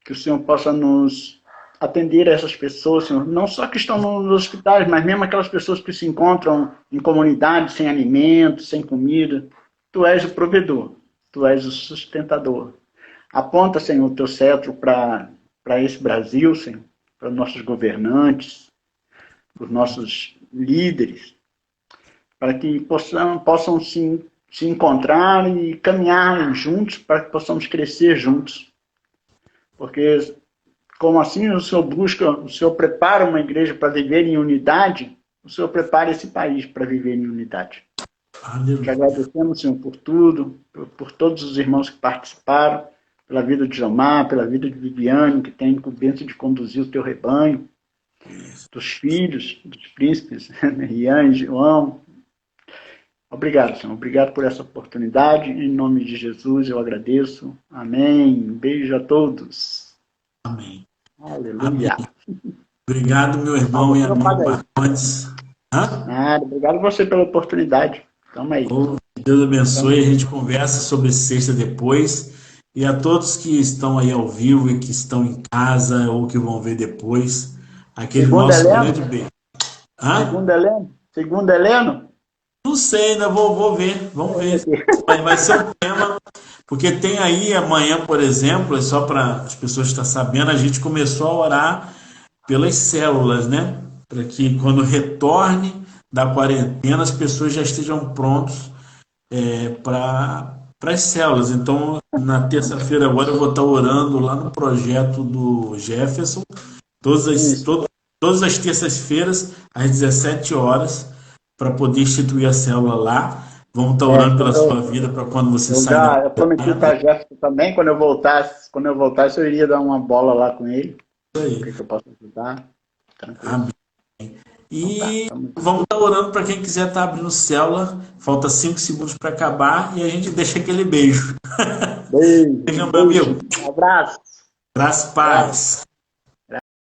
Que o Senhor possa nos atender a essas pessoas, Senhor, não só que estão nos hospitais, mas mesmo aquelas pessoas que se encontram em comunidades sem alimento, sem comida. Tu és o provedor, tu és o sustentador. Aponta, Senhor, o teu cetro para esse Brasil, Senhor, para os nossos governantes, para os nossos líderes, para que possam se encontrar e caminhar juntos, para que possamos crescer juntos. Porque, como assim o Senhor prepara uma igreja para viver em unidade, o Senhor prepara esse país para viver em unidade. Te agradecemos, Senhor, por tudo, por todos os irmãos que participaram, pela vida de Jomar, pela vida de Viviane, que tem incumbência de conduzir o teu rebanho, dos filhos, dos príncipes, Rian, João. Obrigado, Senhor. Obrigado por essa oportunidade. Em nome de Jesus eu agradeço. Amém. Um beijo a todos. Amém. Aleluia. Amém. Obrigado, meu irmão e amigo Marcondes. Obrigado a você pela oportunidade. Tamo aí. Deus abençoe. A gente conversa sobre sexta depois. E a todos que estão aí ao vivo e que estão em casa ou que vão ver depois, aquele nosso grande beijo. Segunda Heleno? Não sei, ainda vou ver. Vamos ver. Vai ser um tema, porque tem aí amanhã, por exemplo, só para as pessoas estarem sabendo, a gente começou a orar pelas células, né? Para que quando retorne da quarentena, as pessoas já estejam prontos para as células. Então, na terça-feira agora eu vou estar orando lá no projeto do Jefferson, todas as terças-feiras, às 17 horas, para poder instituir a célula lá. Vamos estar orando pela Eu, sua vida para quando você eu sair da já eu prometi para a faculdade. Jéssica também, quando eu voltasse, eu iria dar uma bola lá com ele. Isso O aí. que, que eu posso ajudar? Tranquilo. Amém. Então tá, E tamo junto. vamos estar orando para quem quiser estar abrindo célula. Falta 5 segundos para acabar e a gente deixa aquele beijo. Beijo, Beijo, meu beijo. amigo. Um abraço. Graças, Tchau. paz.